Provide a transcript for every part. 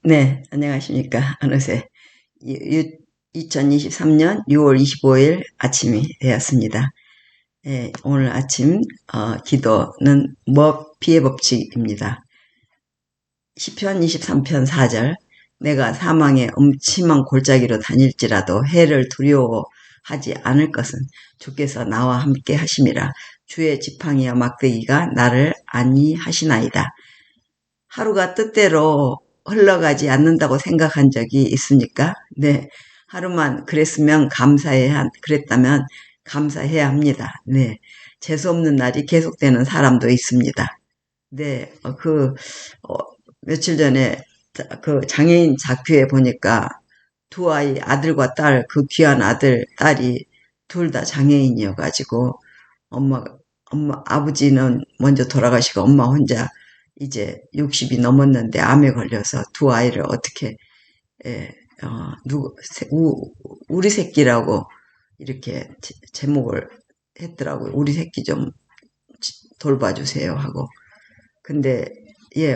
네, 안녕하십니까. 어느새 2023년 6월 25일 아침이 되었습니다. 오늘 아침 기도는 머피의 법칙입니다. 시편 23편 4절 내가 사망의 음침한 골짜기로 다닐지라도 해를 두려워하지 않을 것은 주께서 나와 함께 하심이라. 주의 지팡이와 막대기가 나를 안위하시나이다. 하루가 뜻대로 흘러가지 않는다고 생각한 적이 있습니까? 네. 하루만 그랬다면 감사해야 합니다. 네. 재수없는 날이 계속되는 사람도 있습니다. 네. 며칠 전에 그 장애인 다큐에 보니까 두 아이, 아들과 딸, 그 귀한 아들, 딸이 둘 다 장애인이어가지고 아버지는 먼저 돌아가시고 엄마 혼자 이제 60이 넘었는데 암에 걸려서 두 아이를 어떻게 예, 우리 새끼라고 이렇게 제목을 했더라고요. 우리 새끼 좀 돌봐주세요 하고. 근데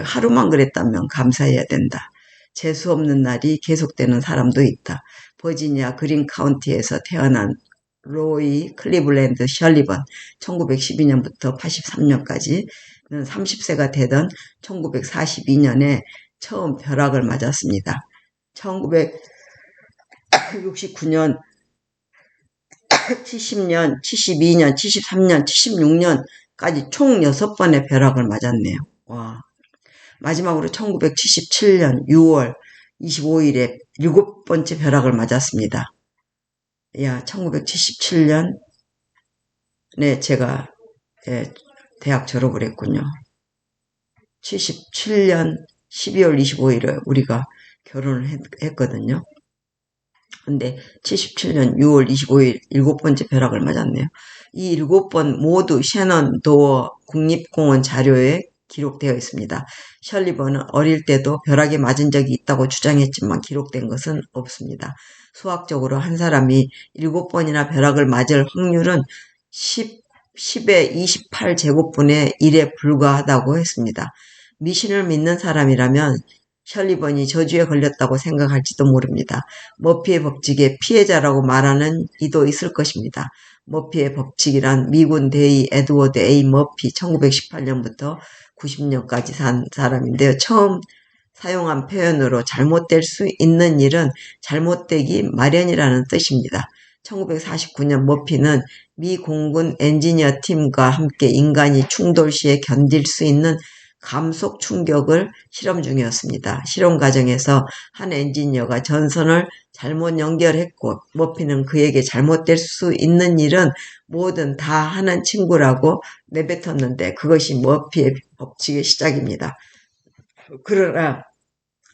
하루만 그랬다면 감사해야 된다. 재수 없는 날이 계속되는 사람도 있다. 버지니아 그린 카운티에서 태어난 로이 클리블랜드 셜리번 1912년부터 83년까지 30세가 되던 1942년에 처음 벼락을 맞았습니다. 1969년, 70년, 72년, 73년, 76년까지 총 6번의 벼락을 맞았네요. 와. 마지막으로 1977년 6월 25일에 7번째 벼락을 맞았습니다. 1977년에 제가 대학 졸업을 했군요. 77년 12월 25일에 우리가 결혼을 했거든요. 근데 77년 6월 25일 7번째 벼락을 맞았네요. 이 7번 모두 셔넌 도어 국립공원 자료에 기록되어 있습니다. 셜리번은 어릴 때도 벼락에 맞은 적이 있다고 주장했지만 기록된 것은 없습니다. 수학적으로 한 사람이 7번이나 벼락을 맞을 확률은 10의 28제곱분의 1에 불과하다고 했습니다. 미신을 믿는 사람이라면 셜리번이 저주에 걸렸다고 생각할지도 모릅니다. 머피의 법칙의 피해자라고 말하는 이도 있을 것입니다. 머피의 법칙이란 미군 대위 에드워드 A. 머피 1918년부터 90년까지 산 사람인데요. 처음 사용한 표현으로 잘못될 수 있는 일은 잘못되기 마련이라는 뜻입니다. 1949년 머피는 미 공군 엔지니어 팀과 함께 인간이 충돌 시에 견딜 수 있는 감속 충격을 실험 중이었습니다. 실험 과정에서 한 엔지니어가 전선을 잘못 연결했고 머피는 그에게 잘못될 수 있는 일은 뭐든 다 하는 친구라고 내뱉었는데 그것이 머피의 법칙의 시작입니다. 그러나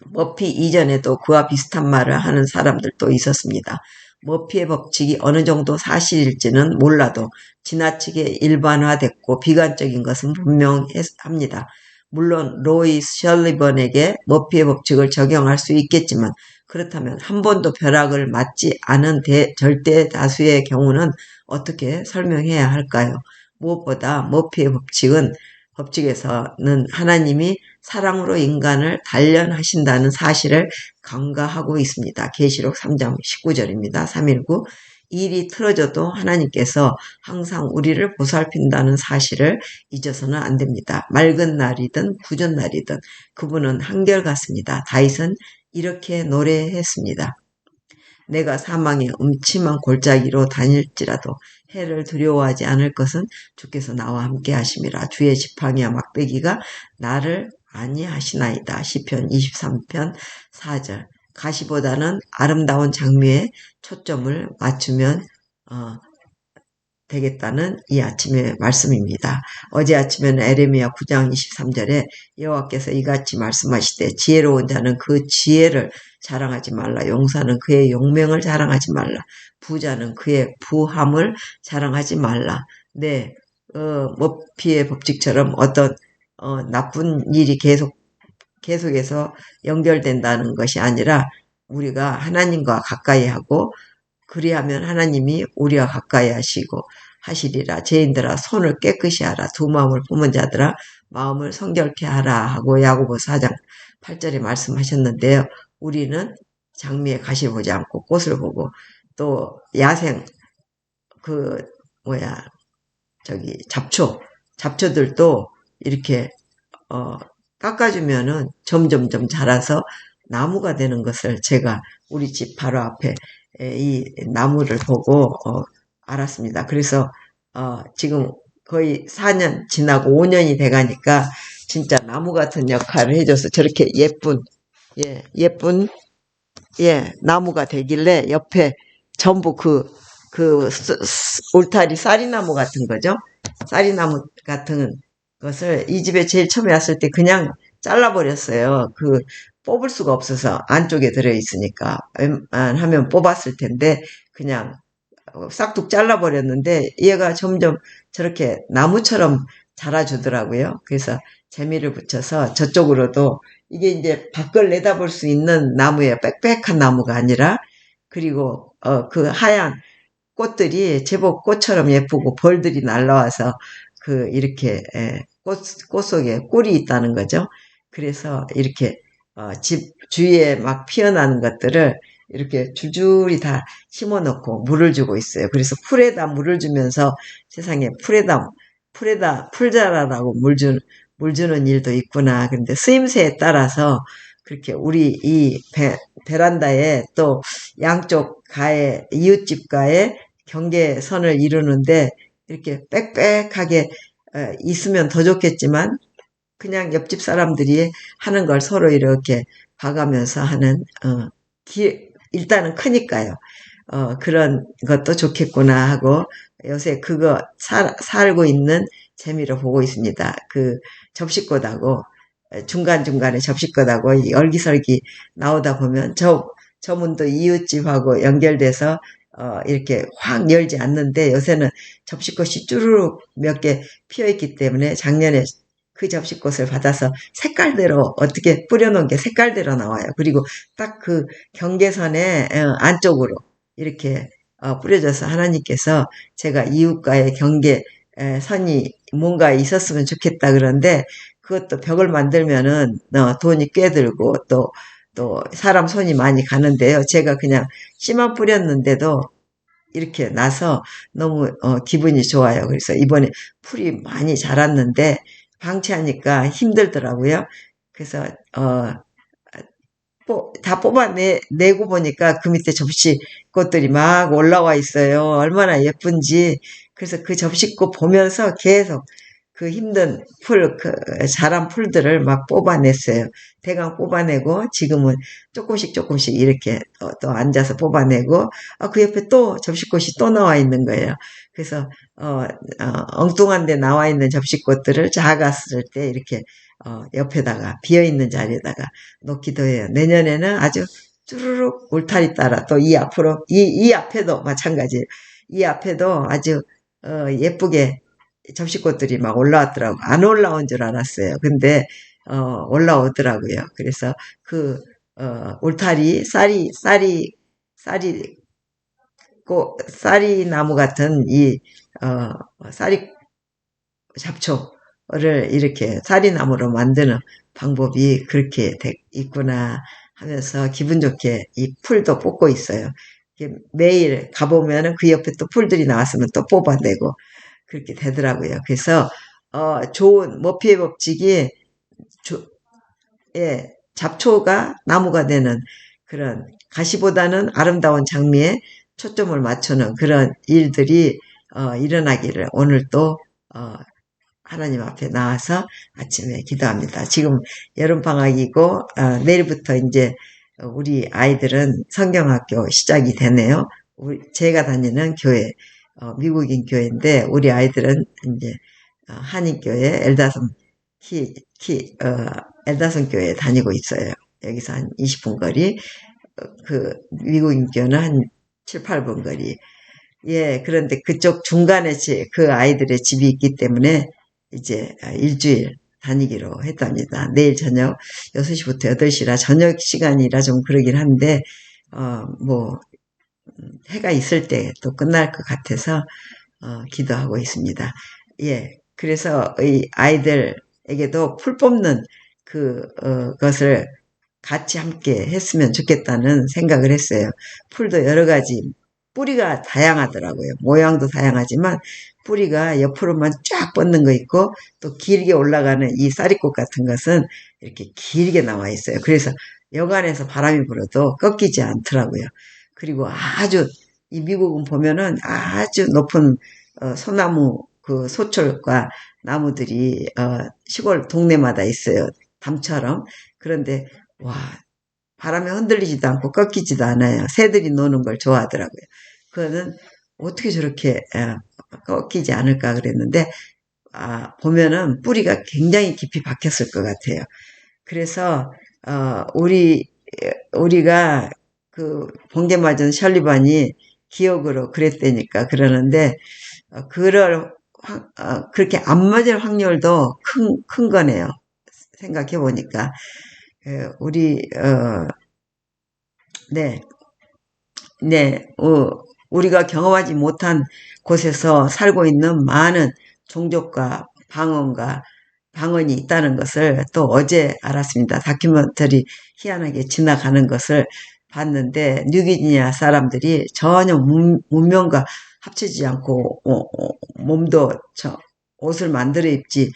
머피 이전에도 그와 비슷한 말을 하는 사람들도 있었습니다. 머피의 법칙이 어느 정도 사실일지는 몰라도 지나치게 일반화됐고 비관적인 것은 분명합니다. 물론 로이 셜리번에게 머피의 법칙을 적용할 수 있겠지만 그렇다면 한 번도 벼락을 맞지 않은 절대 다수의 경우는 어떻게 설명해야 할까요? 무엇보다 머피의 법칙에서는 하나님이 사랑으로 인간을 단련하신다는 사실을 간과하고 있습니다. 계시록 3장 19절입니다. 319 일이 틀어져도 하나님께서 항상 우리를 보살핀다는 사실을 잊어서는 안 됩니다. 맑은 날이든 굳은 날이든 그분은 한결같습니다. 다윗은 이렇게 노래했습니다. 내가 사망의 음침한 골짜기로 다닐지라도 해를 두려워하지 않을 것은 주께서 나와 함께 하심이라. 주의 지팡이와 막대기가 나를 안위하시나이다. 시편 23편 4절. 가시보다는 아름다운 장미에 초점을 맞추면 되겠다는 이 아침의 말씀입니다. 어제 아침에는 에레미야 9장 23절에 여호와께서 이같이 말씀하시되 지혜로운 자는 그 지혜를 자랑하지 말라. 용사는 그의 용명을 자랑하지 말라. 부자는 그의 부함을 자랑하지 말라. 네, 머피의 법칙처럼 어떤 나쁜 일이 계속해서 연결된다는 것이 아니라 우리가 하나님과 가까이 하고 그리하면 하나님이 우리와 가까이 하시리라. 죄인들아 손을 깨끗이 하라. 두 마음을 품은 자들아 마음을 성결케 하라 하고 야고보 4장 8절에 말씀하셨는데요. 우리는 장미의 가시를 보지 않고 꽃을 보고 또 야생 그 뭐야 저기 잡초들도 이렇게 깎아주면은 점점점 자라서 나무가 되는 것을 제가 우리 집 바로 앞에 이 나무를 보고 알았습니다. 그래서 지금 거의 4년 지나고 5년이 돼가니까 진짜 나무 같은 역할을 해줘서 저렇게 예쁜 나무가 되길래 옆에 전부 그 울타리 쌀이나무 같은 거죠. 쌀이나무 같은 것을 이 집에 제일 처음에 왔을 때 그냥 잘라버렸어요. 뽑을 수가 없어서 안쪽에 들어있으니까 웬만하면 뽑았을 텐데 그냥 싹둑 잘라버렸는데 얘가 점점 저렇게 나무처럼 자라주더라고요. 그래서 재미를 붙여서 저쪽으로도 이게 이제 밖을 내다볼 수 있는 나무예요. 빽빽한 나무가 아니라. 그리고 그 하얀 꽃들이 제법 꽃처럼 예쁘고 벌들이 날라와서 이렇게 꽃 속에 꿀이 있다는 거죠. 그래서 이렇게 집 주위에 막 피어나는 것들을 이렇게 줄줄이 다 심어 놓고 물을 주고 있어요. 그래서 풀에다 물을 주면서 세상에 풀 자라라고 물 주는 일도 있구나. 그런데 쓰임새에 따라서 그렇게 우리 이 베란다에 또 양쪽 가에 이웃집과의 경계선을 이루는데 이렇게 빽빽하게 있으면 더 좋겠지만 그냥 옆집 사람들이 하는 걸 서로 이렇게 봐가면서 하는 일단은 크니까요. 그런 것도 좋겠구나 하고 요새 그거 살고 있는 재미를 보고 있습니다. 접시꽃하고 중간중간에 접시꽃하고 열기설기 나오다 보면 저 문도 이웃집하고 연결돼서 이렇게 확 열지 않는데 요새는 접시꽃이 쭈루룩 몇 개 피어있기 때문에 작년에 그 접시꽃을 받아서 색깔대로 어떻게 뿌려놓은 게 색깔대로 나와요. 그리고 딱 그 경계선에 안쪽으로 이렇게 뿌려져서 하나님께서 제가 이웃과의 선이 뭔가 있었으면 좋겠다 그런데 그것도 벽을 만들면은 돈이 꽤 들고 또 사람 손이 많이 가는데요. 제가 그냥 씨만 뿌렸는데도 이렇게 나서 너무 기분이 좋아요. 그래서 이번에 풀이 많이 자랐는데 방치하니까 힘들더라고요. 그래서 다 뽑아내고 보니까 그 밑에 접시꽃들이 막 올라와 있어요. 얼마나 예쁜지. 그래서 그 접시꽃 보면서 계속 그 힘든 자란 풀들을 막 뽑아냈어요. 대강 뽑아내고 지금은 조금씩 이렇게 또 앉아서 뽑아내고 그 옆에 또 접시꽃이 또 나와 있는 거예요. 그래서 엉뚱한 데 나와 있는 접시꽃들을 작았을 때 이렇게 옆에다가 비어있는 자리에다가 놓기도 해요. 내년에는 아주 쭈루룩 울타리 따라 또 이 앞에도 마찬가지예요. 이 앞에도 아주 예쁘게 접시꽃들이 막 올라왔더라고. 안 올라온 줄 알았어요. 근데 올라오더라고요. 그래서 울타리 쌀이 나무 같은 쌀이 잡초를 이렇게 쌀이나무로 만드는 방법이 그렇게 있구나 하면서 기분 좋게 이 풀도 뽑고 있어요. 매일 가보면은 그 옆에 또 풀들이 나왔으면 또 뽑아내고 그렇게 되더라고요. 그래서 좋은 머피의 법칙이 잡초가 나무가 되는 그런 가시보다는 아름다운 장미에 초점을 맞추는 그런 일들이 일어나기를 오늘 또 하나님 앞에 나와서 아침에 기도합니다. 지금 여름방학이고 내일부터 이제 우리 아이들은 성경학교 시작이 되네요. 제가 다니는 미국인 교회인데 우리 아이들은 이제 한인교회 엘다선 교회에 다니고 있어요. 여기서 한 20분 거리, 미국인 교회는 한 7, 8분 거리. 그런데 그쪽 중간에 그 아이들의 집이 있기 때문에 이제 일주일 다니기로 했답니다. 내일 저녁 6시부터 8시라 저녁 시간이라 좀 그러긴 한데, 해가 있을 때 또 끝날 것 같아서, 기도하고 있습니다. 그래서 이 아이들에게도 풀 뽑는 것을 같이 함께 했으면 좋겠다는 생각을 했어요. 풀도 여러 가지, 뿌리가 다양하더라고요. 모양도 다양하지만 뿌리가 옆으로만 쫙 뻗는 거 있고 또 길게 올라가는 이 쌀이꽃 같은 것은 이렇게 길게 나와 있어요. 그래서 여간에서 바람이 불어도 꺾이지 않더라고요. 그리고 아주 이 미국은 보면은 아주 높은 소나무 그 소철과 나무들이 시골 동네마다 있어요. 담처럼. 그런데 와, 바람에 흔들리지도 않고 꺾이지도 않아요. 새들이 노는 걸 좋아하더라고요. 그거는 어떻게 저렇게 꺾이지 않을까 그랬는데 보면은 뿌리가 굉장히 깊이 박혔을 것 같아요. 그래서 우리가 그 번개맞은 셜리반이 기억으로 그랬다니까 그러는데 그렇게 안 맞을 확률도 큰 거네요. 생각해 보니까 우리 네, 네, 우리가 경험하지 못한 곳에서 살고 있는 많은 종족과 방언이 있다는 것을 또 어제 알았습니다. 다큐멘터리 희한하게 지나가는 것을 봤는데 뉴기니아 사람들이 전혀 문명과 합치지 않고 몸도 옷을 만들어 입지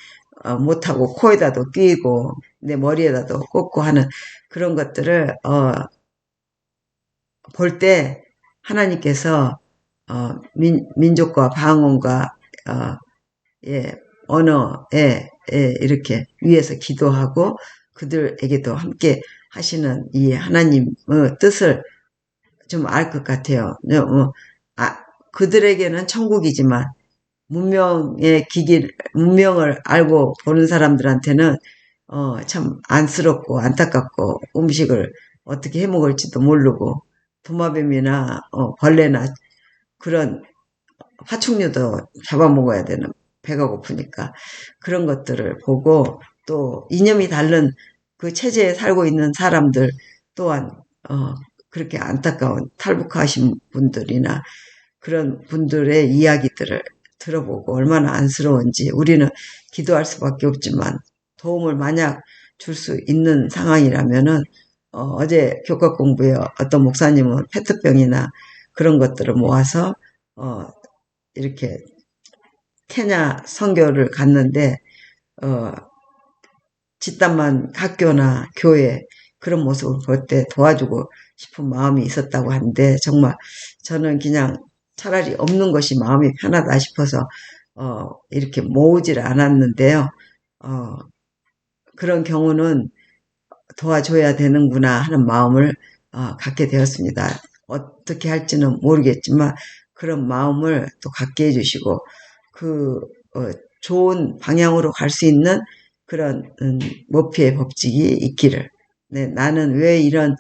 못하고 코에다도 끼고 내 머리에다도 꽂고 하는 그런 것들을 볼 때 하나님께서 민족과 방언과 예, 언어에 이렇게 위에서 기도하고 그들에게도 함께 하시는 이 하나님의 뜻을 좀 알 것 같아요. 그들에게는 천국이지만 문명을 알고 보는 사람들한테는 참 안쓰럽고 안타깝고 음식을 어떻게 해 먹을지도 모르고 도마뱀이나 벌레나 그런 파충류도 잡아먹어야 되는 배가 고프니까 그런 것들을 보고 또 이념이 다른 그 체제에 살고 있는 사람들 또한 그렇게 안타까운 탈북하신 분들이나 그런 분들의 이야기들을 들어보고 얼마나 안쓰러운지 우리는 기도할 수밖에 없지만 도움을 만약 줄 수 있는 상황이라면은 어제 교과 공부에 어떤 목사님은 페트병이나 그런 것들을 모아서 이렇게 케냐 선교를 갔는데 집단만 학교나 교회 그런 모습을 볼 때 도와주고 싶은 마음이 있었다고 하는데 정말 저는 그냥 차라리 없는 것이 마음이 편하다 싶어서 이렇게 모으질 않았는데요. 그런 경우는 도와줘야 되는구나 하는 마음을 갖게 되었습니다. 어떻게 할지는 모르겠지만 그런 마음을 또 갖게 해주시고 그 좋은 방향으로 갈 수 있는 그런 머피의 법칙이 있기를 네, 나는 왜 이런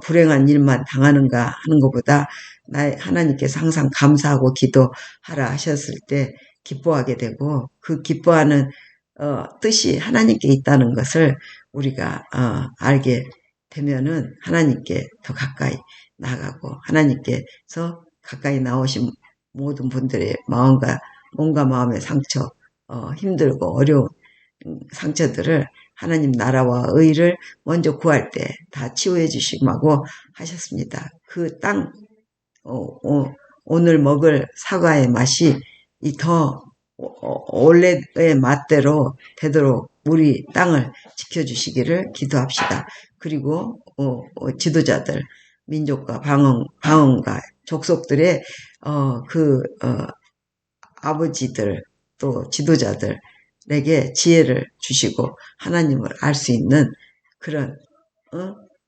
불행한 일만 당하는가 하는 것보다 하나님께서 항상 감사하고 기도하라 하셨을 때 기뻐하게 되고 그 기뻐하는 뜻이 하나님께 있다는 것을 우리가 알게 되면은 하나님께 더 가까이 나가고 하나님께서 가까이 나오신 모든 분들의 마음과 몸과 마음의 상처, 힘들고 어려운 상처들을 하나님 나라와 의를 먼저 구할 때 다 치유해 주시고 하셨습니다. 그 땅, 오늘 먹을 사과의 맛이 더 원래의 맛대로 되도록 우리 땅을 지켜주시기를 기도합시다. 그리고 지도자들, 민족과 방언과 족속들의 아버지들 또 지도자들에게 지혜를 주시고 하나님을 알 수 있는 그런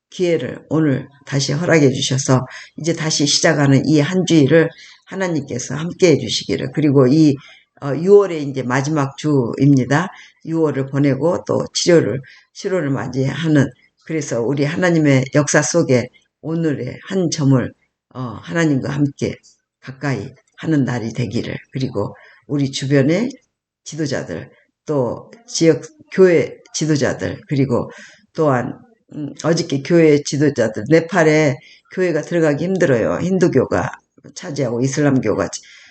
기회를 오늘 다시 허락해 주셔서 이제 다시 시작하는 이 한 주일을 하나님께서 함께 해 주시기를 그리고 이 6월에 이제 마지막 주입니다. 6월을 보내고 또 7월을 맞이하는 그래서 우리 하나님의 역사 속에 오늘의 한 점을 하나님과 함께 가까이 하는 날이 되기를 그리고 우리 주변의 지도자들 또 지역 교회 지도자들 그리고 또한 어저께 교회 지도자들 네팔에 교회가 들어가기 힘들어요. 힌두교가 차지하고 이슬람교가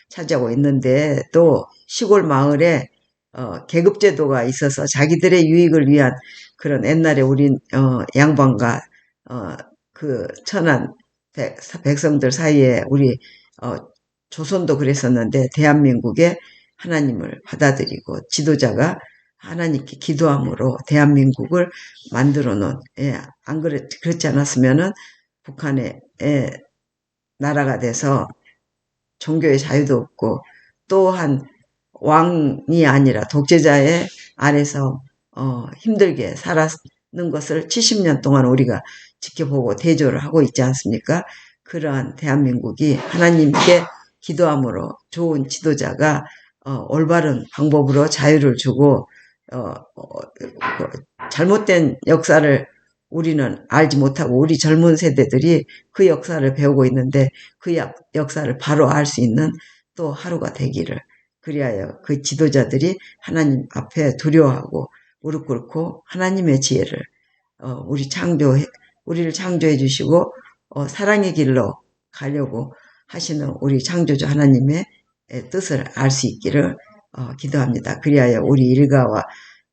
차지하고 있는데 또 시골 마을에 계급제도가 있어서 자기들의 유익을 위한 그런 옛날에 우린 양반과 그 천한 백성들 사이에 우리 조선도 그랬었는데 대한민국에 하나님을 받아들이고 지도자가 하나님께 기도함으로 대한민국을 만들어 놓은, 안 그렇지 않았으면은 북한의 나라가 돼서 종교의 자유도 없고 또한 왕이 아니라 독재자의 아래서 힘들게 살았는 것을 70년 동안 우리가 지켜보고 대조를 하고 있지 않습니까? 그러한 대한민국이 하나님께 기도함으로 좋은 지도자가 올바른 방법으로 자유를 주고 잘못된 역사를 우리는 알지 못하고 우리 젊은 세대들이 그 역사를 배우고 있는데 그 역사를 바로 알 수 있는 또 하루가 되기를, 그리하여 그 지도자들이 하나님 앞에 두려워하고 무릎 꿇고 하나님의 지혜를 우리를 창조해 주시고 사랑의 길로 가려고 하시는 우리 창조주 하나님의 뜻을 알 수 있기를 기도합니다. 그리하여 우리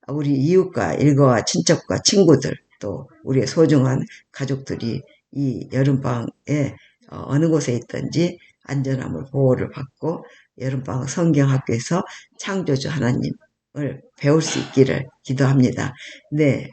이웃과 일가와 친척과 친구들 또 우리의 소중한 가족들이 이 여름방에 어느 곳에 있든지 안전함을 보호를 받고 여름방학 성경학교에서 창조주 하나님을 배울 수 있기를 기도합니다. 네,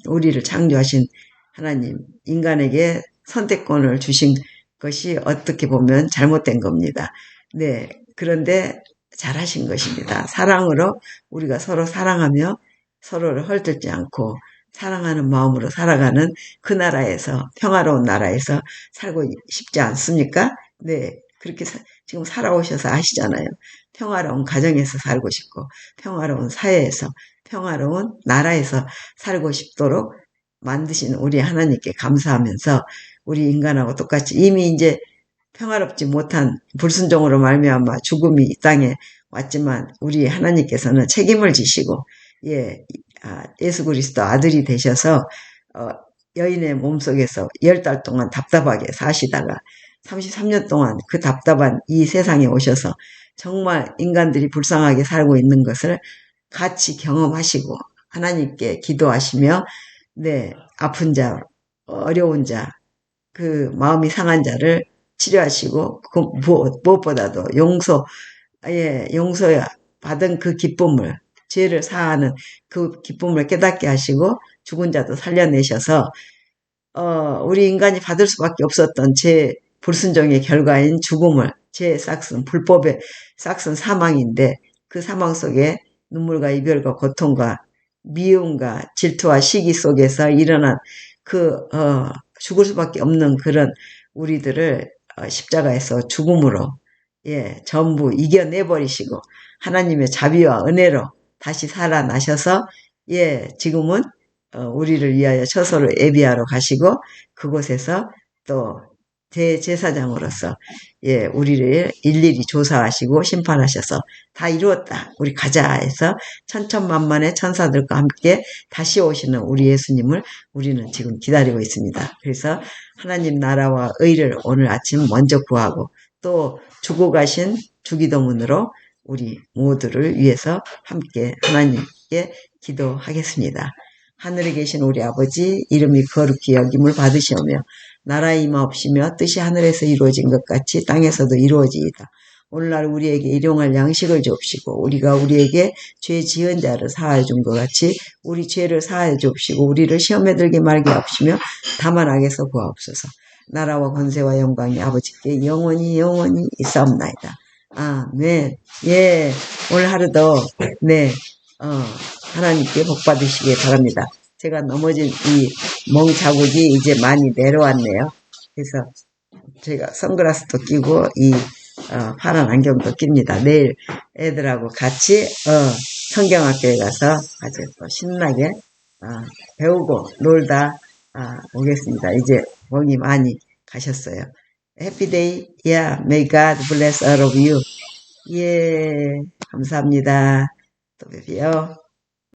우리를 창조하신 하나님, 인간에게 선택권을 주신 것이 어떻게 보면 잘못된 겁니다. 네, 그런데 잘하신 것입니다. 사랑으로 우리가 서로 사랑하며 서로를 헐뜯지 않고 사랑하는 마음으로 살아가는 그 나라에서, 평화로운 나라에서 살고 싶지 않습니까? 네, 그렇게 지금 살아오셔서 아시잖아요. 평화로운 가정에서 살고 싶고 평화로운 사회에서, 평화로운 나라에서 살고 싶도록 만드신 우리 하나님께 감사하면서 우리 인간하고 똑같이 이미 이제 평화롭지 못한 불순종으로 말미암아 죽음이 이 땅에 왔지만 우리 하나님께서는 책임을 지시고 예수 그리스도 아들이 되셔서 여인의 몸속에서 10달 동안 답답하게 사시다가 33년 동안 그 답답한 이 세상에 오셔서 정말 인간들이 불쌍하게 살고 있는 것을 같이 경험하시고 하나님께 기도하시며 네, 아픈 자, 어려운 자, 그 마음이 상한 자를 치료하시고 그 무엇보다도 용서 받은 그 기쁨을, 죄를 사하는 그 기쁨을 깨닫게 하시고 죽은 자도 살려내셔서 우리 인간이 받을 수밖에 없었던 제 불순종의 결과인 죽음을, 죄의 싹슨, 불법의 싹슨 사망인데 그 사망 속에 눈물과 이별과 고통과 미움과 질투와 시기 속에서 일어난 죽을 수밖에 없는 그런 우리들을 십자가에서 죽음으로 전부 이겨내버리시고 하나님의 자비와 은혜로 다시 살아나셔서 지금은 우리를 위하여 처소를 예비하러 가시고 그곳에서 또 대제사장으로서 우리를 일일이 조사하시고 심판하셔서 다 이루었다, 우리 가자 해서 천천만만의 천사들과 함께 다시 오시는 우리 예수님을 우리는 지금 기다리고 있습니다. 그래서 하나님 나라와 의를 오늘 아침 먼저 구하고 또 주고 가신 주기도문으로 우리 모두를 위해서 함께 하나님께 기도하겠습니다. 하늘에 계신 우리 아버지, 이름이 거룩히 여김을 받으시오며 나라 임하옵시며 뜻이 하늘에서 이루어진 것 같이 땅에서도 이루어지이다. 오늘날 우리에게 일용할 양식을 주옵시고 우리가 우리에게 죄 지은 자를 사하여 준 것 같이 우리 죄를 사하여 주옵시고 우리를 시험에 들게 말게 하옵시며 다만 악에서 구하옵소서. 나라와 권세와 영광이 아버지께 영원히 있사옵나이다. 아멘. 오늘 하루도 하나님께 복 받으시기 바랍니다. 제가 넘어진 이 멍 자국이 이제 많이 내려왔네요. 그래서 제가 선글라스도 끼고 이 파란 안경도 낍니다. 내일 애들하고 같이 성경학교에 가서 아주 또 신나게 배우고 놀다 오겠습니다. 이제 멍이 많이 가셨어요. Happy day. May God bless all of you. 감사합니다. 또 뵙게요.